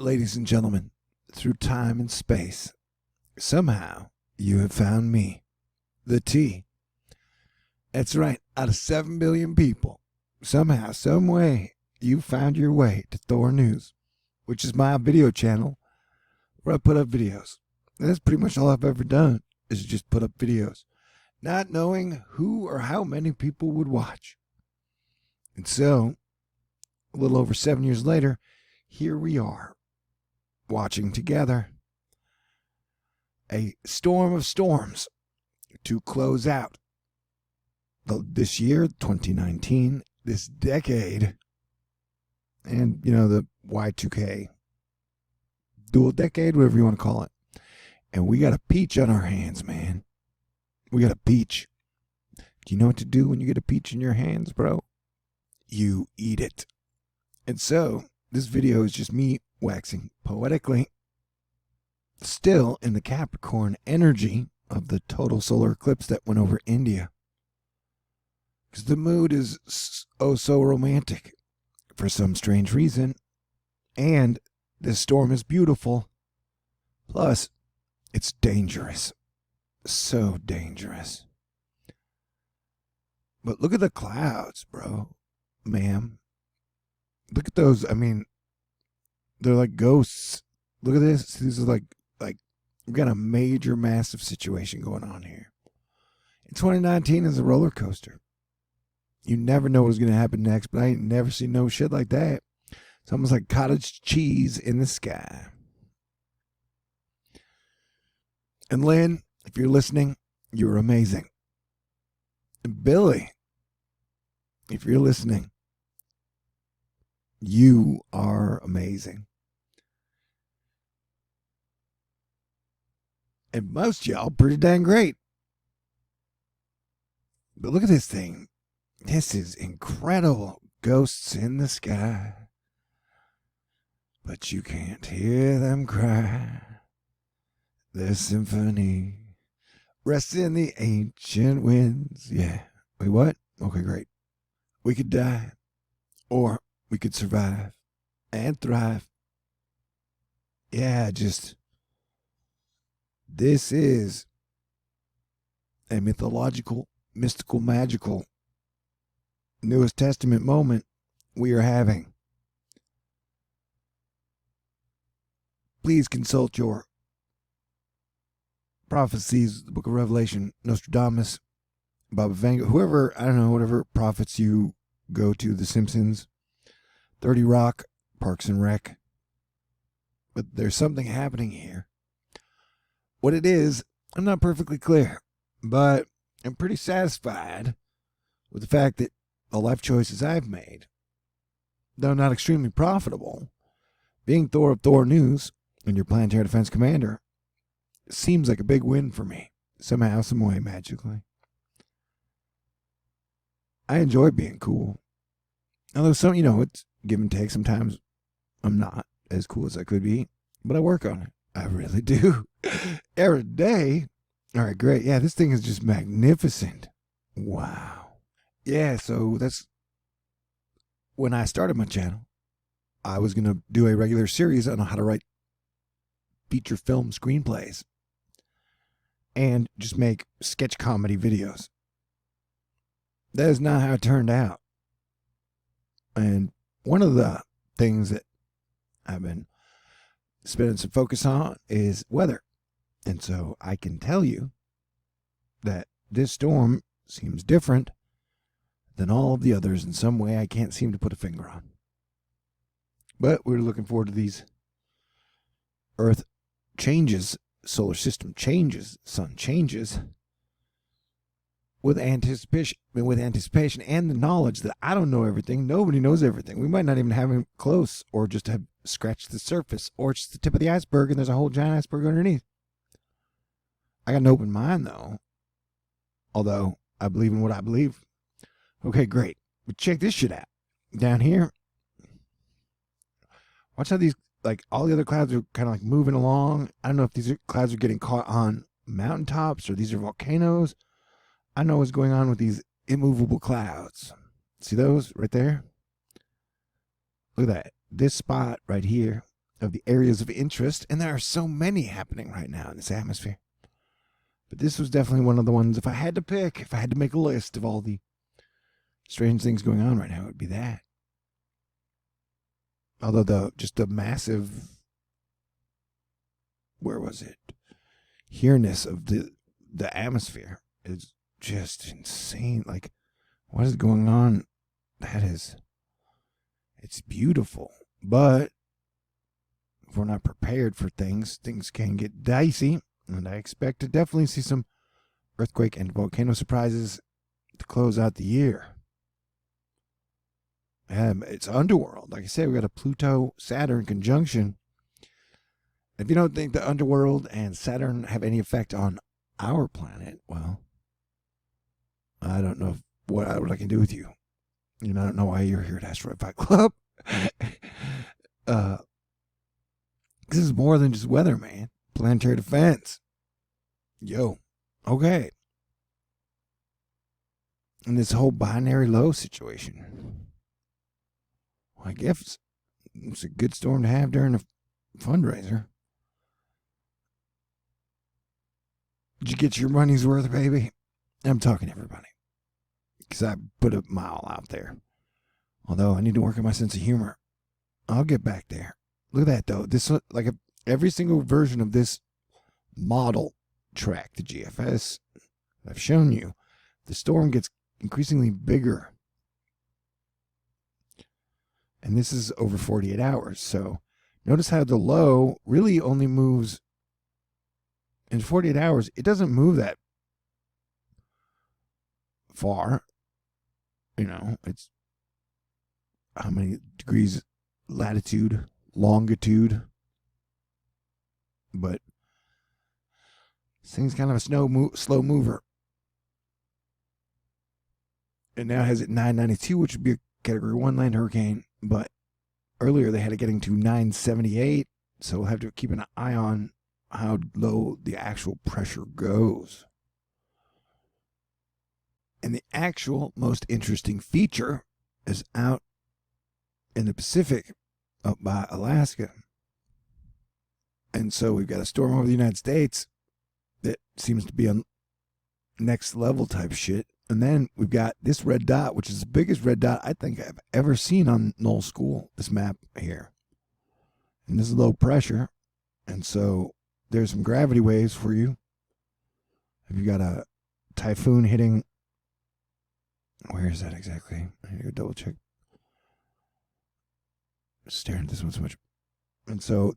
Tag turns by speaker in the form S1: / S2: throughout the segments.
S1: Ladies and gentlemen, through time and space, somehow you have found me, the T. That's right, out of 7 billion people, somehow, some way, you found your way to THORnews, which is my video channel where I put up videos. And that's pretty much all I've ever done, is just put up videos, not knowing who or how many people would watch. And so, a little over 7 years later, here we are, watching together a storm of storms to close out this year, 2019, this decade, and, the Y2K, dual decade, whatever you want to call it. And we got a peach on our hands, man. We got a peach. Do you know what to do when you get a peach in your hands, bro? You eat it. And so, this video is just me waxing poetically, still in the Capricorn energy of the total solar eclipse that went over India. Because the mood is oh so romantic for some strange reason. And this storm is beautiful. Plus, it's dangerous. So dangerous. But look at the clouds, bro. Ma'am. Look at those. I mean, they're like ghosts. Look at this. These are like we've got a major, massive situation going on here. And 2019 is a roller coaster. You never know what's going to happen next, but I ain't never seen no shit like that. It's almost like cottage cheese in the sky. And Lynn, if you're listening, you're amazing. And Billy, if you're listening, you are amazing. And most of y'all pretty dang great. But look at this thing. This is incredible. Ghosts in the sky. But you can't hear them cry. Their symphony rests in the ancient winds. Yeah. Wait, what? Okay, great. We could die. Or we could survive. And thrive. Yeah, this is a mythological, mystical, magical, Newest Testament moment we are having. Please consult your prophecies, the book of Revelation, Nostradamus, Baba Vanga, whoever, I don't know, whatever prophets you go to, The Simpsons, 30 Rock, Parks and Rec. But there's something happening here. What it is, I'm not perfectly clear, but I'm pretty satisfied with the fact that the life choices I've made, though not extremely profitable, being Thor of THORnews and your planetary defense commander, seems like a big win for me, somehow, some way, magically. I enjoy being cool. Although it's give and take. Sometimes I'm not as cool as I could be, but I work on it. I really do. Every day. All right, great. Yeah, this thing is just magnificent. Wow. Yeah, so that's when I started my channel. I was going to do a regular series on how to write feature film screenplays and just make sketch comedy videos. That is not how it turned out. And one of the things that I've been spending some focus on is weather. And so I can tell you that this storm seems different than all of the others in some way I can't seem to put a finger on. But we're looking forward to these Earth changes, solar system changes, sun changes with anticipation and the knowledge that I don't know everything. Nobody knows everything. We might not even have him close, or just have scratched the surface, or it's the tip of the iceberg and there's a whole giant iceberg underneath. I got an open mind, though. Although I believe in what I believe. Okay, great. But check this shit out. Down here, watch how these, all the other clouds are kind of moving along. I don't know if these clouds are getting caught on mountaintops or these are volcanoes. I know what's going on with these immovable clouds. See those right there? Look at that. This spot right here of the areas of interest, and there are so many happening right now in this atmosphere. But this was definitely one of the ones, if I had to pick, if I had to make a list of all the strange things going on right now, it would be that. Although just the massive, where was it? Here-ness of the atmosphere is just insane. Like, what is going on? It's beautiful. But if we're not prepared for things can get dicey. And I expect to definitely see some earthquake and volcano surprises to close out the year. It's underworld. Like I said, we got a Pluto-Saturn conjunction. If you don't think the underworld and Saturn have any effect on our planet, well, I don't know what I can do with you. I don't know why you're here at Asteroid Fight Club. This is more than just weather, man. Planetary defense. Yo, okay. And this whole binary low situation. Well, I guess it's a good storm to have during a fundraiser. Did you get your money's worth, baby? I'm talking to everybody. Because I put a mile out there. Although I need to work on my sense of humor. I'll get back there. Look at that, though. This, like, every single version of this model track, the GFS I've shown you, the storm gets increasingly bigger. And this is over 48 hours. So notice how the low really only moves in 48 hours. It doesn't move that far. It's how many degrees latitude, longitude. But this thing's kind of a slow mover. It now has it 992, which would be a Category 1 land hurricane. But earlier they had it getting to 978. So we'll have to keep an eye on how low the actual pressure goes. And the actual most interesting feature is out in the Pacific up by Alaska. And so we've got a storm over the United States that seems to be on next level type shit. And then we've got this red dot, which is the biggest red dot I think I've ever seen on Knoll School, this map here. And this is low pressure. And so there's some gravity waves for you. If you got a typhoon hitting, where is that exactly? I need to go double check. I'm staring at this one so much. And so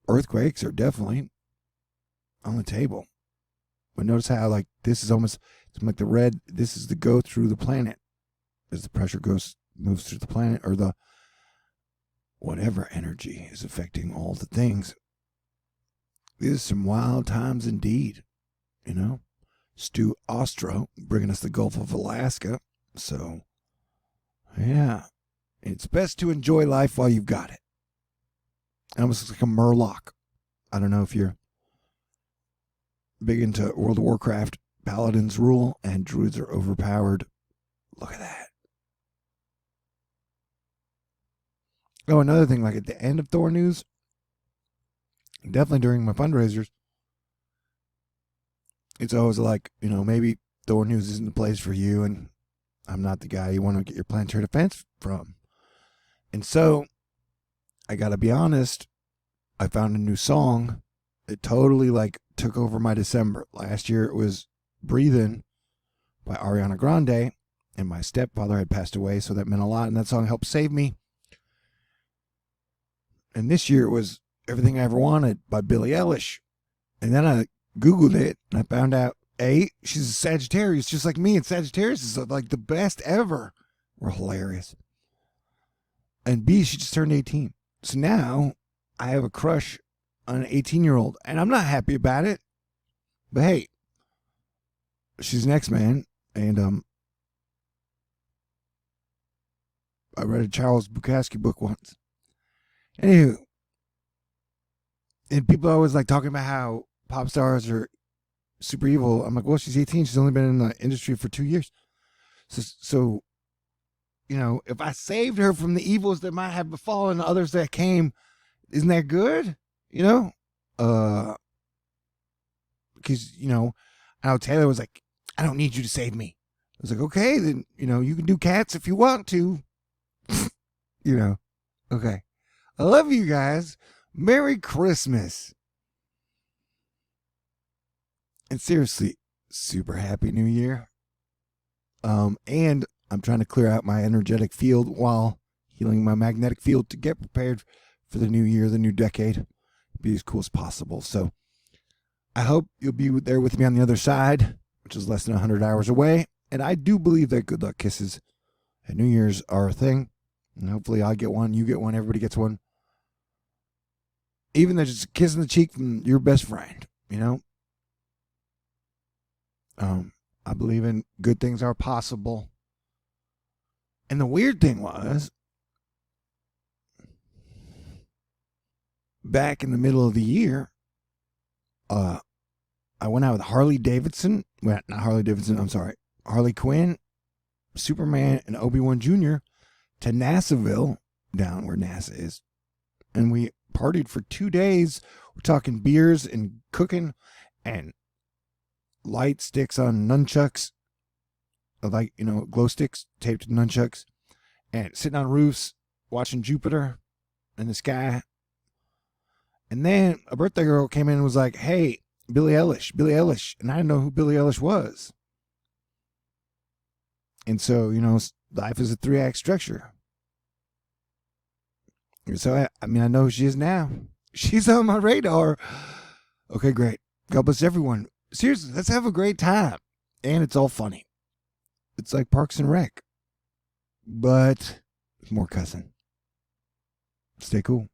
S1: earthquakes are definitely on the table. But notice how, like, this is almost, it's like the red, this is the go through the planet. As the pressure moves through the planet, or the whatever energy is affecting all the things. These are some wild times indeed, Stu Ostro bringing us the Gulf of Alaska. So, yeah, it's best to enjoy life while you've got it. It almost looks like a murloc. I don't know if you're big into World of Warcraft. Paladins rule and druids are overpowered. Look at that. Oh, another thing, like at the end of THORnews, definitely during my fundraisers, it's always like, maybe THORnews isn't the place for you, and I'm not the guy you want to get your planetary defense from. And so, I gotta be honest, I found a new song. It totally, took over my December. Last year it was Breathin' by Ariana Grande, and my stepfather had passed away, so that meant a lot, and that song helped save me. And this year it was Everything I Ever Wanted by Billie Eilish. And then I Googled it, and I found out, A, she's a Sagittarius, just like me, and Sagittarius is like the best ever. We're hilarious. And B, she just turned 18. So now I have a crush on an 18-year-old, and I'm not happy about it. But hey, she's an X-Man, and I read a Charles Bukowski book once. Anywho, and people are always talking about how pop stars are super evil. I'm like, well, she's 18. She's only been in the industry for 2 years. So, if I saved her from the evils that might have befallen others that came Isn't that good? You know? Because, I know Taylor was like, I don't need you to save me. I was like, okay, then, you can do cats if you want to. Okay. I love you guys. Merry Christmas. And seriously, super happy New Year. And I'm trying to clear out my energetic field while healing my magnetic field to get prepared for the new year, the new decade. Be as cool as possible. So I hope you'll be there with me on the other side, which is less than 100 hours away. And I do believe that good luck kisses at New Year's are a thing. And hopefully I get one, you get one, everybody gets one. Even though just a kiss on the cheek from your best friend, I believe in good things are possible. And the weird thing was, back in the middle of the year, I went out with Harley Davidson. Well, not Harley Davidson, I'm sorry. Harley Quinn, Superman, and Obi-Wan Jr. to NASAville, down where NASA is. And we partied for 2 days. We're talking beers and cooking and light sticks on nunchucks. Like, glow sticks taped to nunchucks. And sitting on roofs, watching Jupiter in the sky. And then a birthday girl came in and was like, hey, Billie Eilish. And I didn't know who Billie Eilish was. And so, life is a 3-act structure. So, I know who she is now. She's on my radar. Okay, great. God bless everyone. Seriously, let's have a great time. And it's all funny. It's like Parks and Rec. But more cussing. Stay cool.